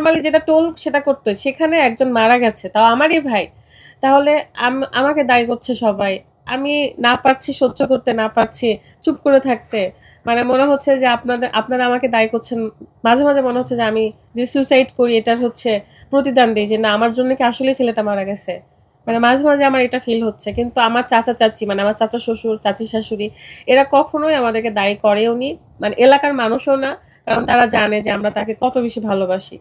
Normally যেটা toll সেটা করতো, সেখানে একজন মারা গেছে, তাও আমারই ভাই। তাহলে আমাকে দায়ী করছে সবাই। আমি না পারছি সহ্য করতে, না পারছি চুপ করে থাকতে। মানে মনে হচ্ছে যে আপনারা আমাকে দায়ী করছেন। মাঝে মাঝে মনে হচ্ছে যে আমি যে সুইসাইড করি এটার হচ্ছে প্রতিদান দিই, যে না আমার জন্য কি আসলে ছেলেটা মারা গেছে। মানে মাঝে মাঝে আমার এটা ফিল হচ্ছে, কিন্তু আমার চাচা চাচি মানে আমার চাচা শ্বশুর চাচি শাশুড়ি এরা কখনোই আমাদেরকে দায়ী করেও নি, মানে এলাকার মানুষও না। কারণ তারা জানে যে আমরা তাকে কত বেশি ভালোবাসি।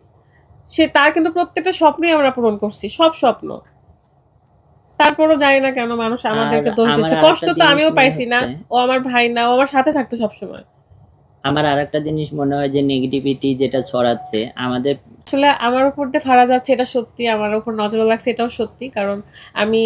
তার কিন্তু প্রত্যেকটা স্বপ্নই আমরা পূরণ করছি, সব স্বপ্ন। তারপরও জানি না কেন মানুষ আর আমাদেরকে দোষ আমার দিচ্ছে। কষ্ট আরেকটা তো জিনিস আমিও মনে পাইছি না, হচ্ছে, ও আমার ভাই না, ও আমার সাথে থাকতো সবসময়। আমার আরেকটা জিনিস মনে হয় যে নেগেটিভিটি যেটা ছড়াচ্ছে আমাদের। আসলে আমার উপর দিয়ে ফারা যাচ্ছে এটা সত্যি, আমার উপর নজর লাগছে এটাও সত্যি। কারণ আমি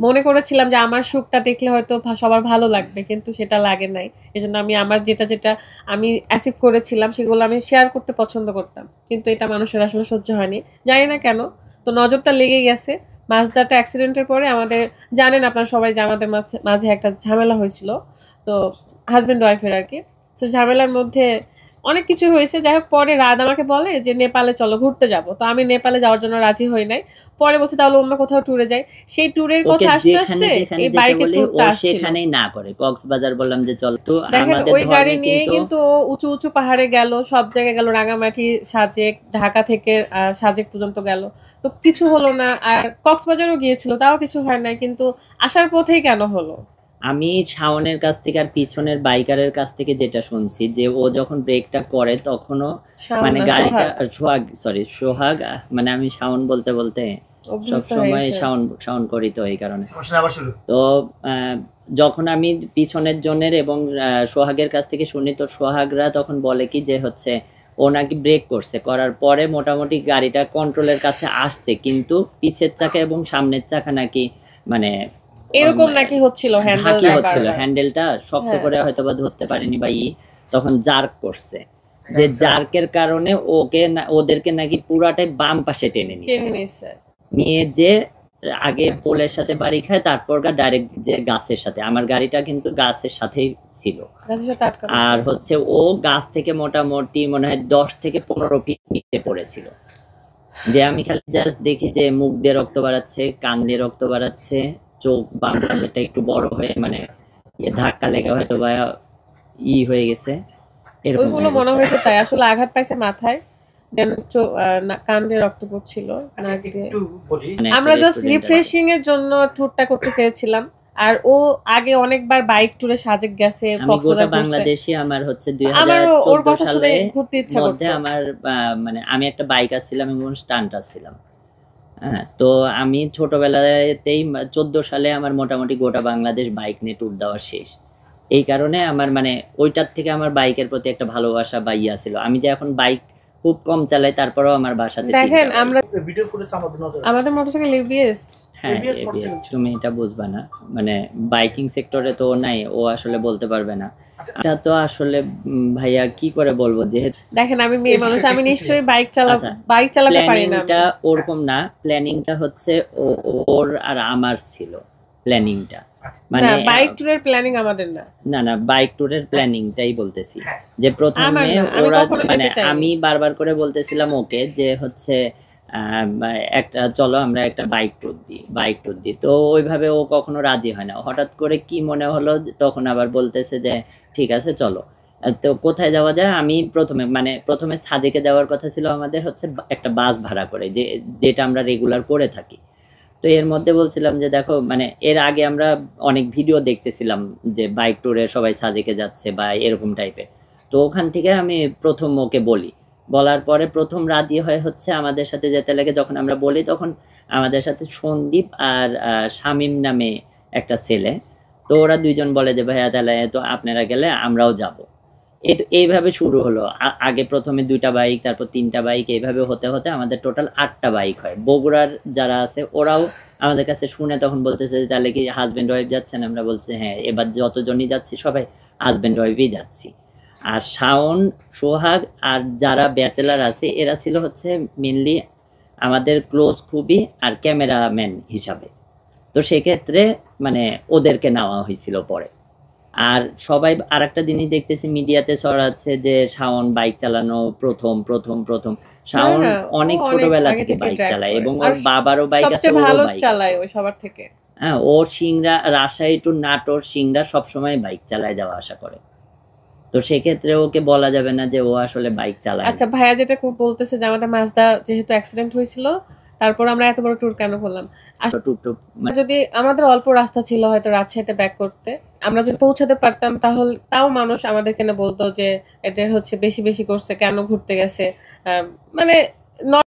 মনে করেছিলাম যে আমার সুখটা দেখলে হয়তো সবার ভালো লাগবে, কিন্তু সেটা লাগে নাই। এজন্য আমি আমার যেটা যেটা আমি অ্যাচিভ করেছিলাম সেগুলো আমি শেয়ার করতে পছন্দ করতাম, কিন্তু এটা মানুষের আসলে সহ্য হয়নি, জানি না কেন। তো নজরটা লেগে গেছে। মাজদাটা অ্যাক্সিডেন্টের পরে আমাদের, জানেন আপনারা সবাই যে আমাদের মাঝে একটা ঝামেলা হয়েছিল। তো হাজব্যান্ড ওয়াইফের আর কি। তো ঝামেলার মধ্যে অনেক কিছু হয়েছে। যাই হোক, পরে রাত আমাকে বলে যে নেপালে চলো ঘুরতে যাব। তো আমি নেপালে যাওয়ার জন্য রাজি হই নাই। পরে বলছে তাহলে অন্য কোথাও ট্যুরে যাই। সেই ট্যুরের ওকে কথা আসতে যেখানে আসতে যেখানে এই যেতে বাইকের বলি ও ট্যুরটা আসছিল। সেখানেই না করে। কক্সবাজার বললাম যে চল, তো দেখেন আমাদের ওই গাড়ি ধর্মে নিয়ে কিন্তু কিন্তু ও উঁচু উঁচু পাহাড়ে গেল, সব জায়গায় গেল, রাঙামাটি, সাজেক, ঢাকা থেকে সাজেক পর্যন্ত গেল। তো কিছু হলো না। আর কক্সবাজারও গিয়েছিল, তাও কিছু হয় নাই। কিন্তু আসার পথেই কেন হলো? আমি শাওনের কাছ থেকে আর পিছনের বাইকারের কাছ থেকে যেটা শুনছি যে ও যখন ব্রেকটা করে তখনও শাওন মানে না, গাড়িটা সোহাগ। সোহাগ, সরি সোহাগ, মানে আমি শাওন বলতে বলতে সব অভ্যস্ত হয়ে সময় গেছে। শাওন শাওন করি, তো এই কারণে। তো যখন আমি পিছনের জনের এবং সোহাগের কাছ থেকে শুনি, তো সোহাগরা তখন বলে কি যে হচ্ছে ও নাকি ব্রেক করছে, করার পরে মোটামুটি গাড়িটা কন্ট্রোলের কাছে আসছে, কিন্তু পিছের চাকা এবং সামনের চাকা নাকি মানে এরকম নাকি হচ্ছিল হ্যান্ডেল ঝাঁকি দেয় হচ্ছিল, বারবার। হ্যান্ডেলটা শক্ত হ্যাঁ। করে হয়তো বা ধরতে পারেনি বা তখন জার্ক করছে, যে জার্কের কারণে ওদেরকে নাকি পুরাটাই বাম পাশে টেনে টেনে নিচ্ছে, নিচ্ছে। নিয়ে যে আগে পোলের সাথে বাড়ি খায়, তারপর ডাইরেক্ট যে গাছের সাথে, আমার গাড়িটা কিন্তু গাছের সাথেই ছিল। গাছের সাথে আটকানো আর ছিল। হচ্ছে ও গাছ থেকে মোটামুটি মনে হয় 10 থেকে 15 ফিট নিচে পড়েছিল, যে আমি খালি জাস্ট দেখি যে মুখ দিয়ে রক্ত বাড়াচ্ছে, কান দিয়ে রক্ত বাড়াচ্ছে, চোখ বাম পাশেরটা একটু বড় হয়ে মানে ধাক্কা লেগে হয়তো বা হয়ে গেছে, এরকম ওইগুলো মনে অবস্থা। হয়েছে তাই, আসলে আঘাত পাইছে মাথায়। দেন কান দিয়ে রক্ত পড়ছিল, নাক দিয়ে। মানে একটা আমরা জাস্ট রেস্টুরেন্ট আছে, রিফ্রেশিং এর জন্য ট্যুরটা করতে চেয়েছিলাম। আর ও আগে অনেকবার বাইক ট্যুরে সাজেক গেছে, আমি গোটা কক্সবাজার ঘুরছে। বাংলাদেশে আমার হচ্ছে আমারও ওর 2014 কথা শুনে সালে ঘুরতে ইচ্ছা মধ্যে করতো। আমার মানে আমি একটা বাইক আসছিলাম এবং স্টান্ট আসছিলাম। হ্যাঁ, তো আমি ছোটবেলাতেই 14 সালে আমার মোটামুটি গোটা বাংলাদেশ বাইক নিয়ে ট্যুর দেওয়া শেষ। এই কারণে আমার মানে ওইটার থেকে আমার বাইকের প্রতি একটা ভালোবাসা বা ইয়া ছিল। আমি যে এখন বাইক খুব কম চালাই, তারপরেও আমার বাসাতে দেখেন 3টা বাইক। আমরা আমাদের মোটরসাইকেল এবিএস। হ্যাঁ, এবিএস তুমি এটা বুঝবা না, মানে বাইকিং সেক্টরে তো ও নাই, ও আসলে বলতে পারবে না। এটা তো আসলে ভাইয়া কি করে বলবো, যেহেতু দেখেন আমি মেয়ে মানুষ, আমি নিশ্চয়ই আচ্ছা বাইক চালাতে পারি না আমি। প্ল্যানিংটা ওরকম না, প্ল্যানিংটা হচ্ছে ওর আর আমার ছিল প্ল্যানিংটা, না, মানে বাইক ট্যুরের প্ল্যানিং আমাদের না। না না বাইক ট্যুরের প্ল্যানিংটাই বলতেছি, যে আমার প্রথমে না, আমি ওরা কখনো মানে যেতে চাইনি। আমি বারবার করে বলতেছিলাম ওকে যে হচ্ছে একটা চলো আমরা একটা বাইক ট্যুর দিই, তো ওইভাবে ও কখনো রাজি হয় না। হঠাৎ করে কি মনে হলো তখন আবার বলতেছে যে ঠিক আছে চলো। তো কোথায় যাওয়া যায়, আমি প্রথমে সাজেকে যাওয়ার কথা ছিল আমাদের, হচ্ছে একটা বাস ভাড়া করে, যেটা আমরা রেগুলার করে থাকি। তো এর মধ্যে বলছিলাম যে দেখো, মানে এর আগে আমরা অনেক ভিডিও দেখতেছিলাম যে বাইক ট্যুরে সবাই সাজেকে যাচ্ছে বা এরকম টাইপের। তো ওখান থেকে আমি প্রথম ওকে বলি, বলার পরে প্রথম রাজি হয় হচ্ছে আমাদের সাথে যেতে লাগে। যখন আমরা বলি তখন আমাদের সাথে সন্দীপ আর শামীম নামে একটা ছেলে, তো ওরা দুইজন বলে যে ভাইয়া তাহলে তো আপনারা গেলে আমরাও যাব। এইভাবে শুরু হলো। আগে প্রথমে 2টা বাইক, তারপর 3টা বাইক, এইভাবে হতে হতে আমাদের টোটাল 8টা বাইক হয়। বগুড়ার যারা আছে ওরাও আমাদের কাছে শুনে তখন বলতেছে যে তাহলে কি হাজব্যান্ড ওয়াইফ যাচ্ছেন, আমরা বলছি হ্যাঁ এবার যতজনই যাচ্ছি সবাই হাজব্যান্ড ওয়াইফই যাচ্ছি। আর শাওন, সোহাগ আর যারা ব্যাচেলার আছে এরা ছিল হচ্ছে মেনলি আমাদের ক্লোজ খুবই আর ক্যামেরাম্যান হিসাবে। তো সেক্ষেত্রে মানে ওদেরকে নেওয়া হয়েছিল পরে। আর সবাই আরেকটা জিনিস দেখতেছি মিডিয়াতে ছড়াচ্ছে যে শাওন বাইক চালানো প্রথম প্রথম প্রথম। না শাওন না, ও অনেক অনেক ছোটবেলা আগে থেকে থেকে বাইক ড্রাইভ চালায় করে, এবং আর ওর বাবারও বাইক আছে, সবচেয়ে ওরও ভালো বাইক চালায় আছে। ওই সবার থেকে। হ্যাঁ, ওর সিংড়া রাজশাহী টু নাটোর সিংড়া সবসময় বাইক চালায় যাওয়া আসা করে। তো সেক্ষেত্রে ওকে বলা যাবে না যে ও আসলে বাইক চালায় আচ্ছা না। ভাইয়া যেটা খুব বলতেছে যে আমাদের মাজদা যেহেতু অ্যাক্সিডেন্ট হয়েছিল, তারপর আমরা এত বড় ট্যুর কেন করলাম? টুকটুক যদি আমাদের অল্প রাস্তা ছিল হয়তো রাজশাহীতে ব্যাক করতে, আমরা যদি পৌঁছাতে পারতাম তাহলে তাও মানুষ আমাদেরকে না বলতো যে এদের হচ্ছে বেশি বেশি করছে, কেন ঘুরতে গেছে, মানে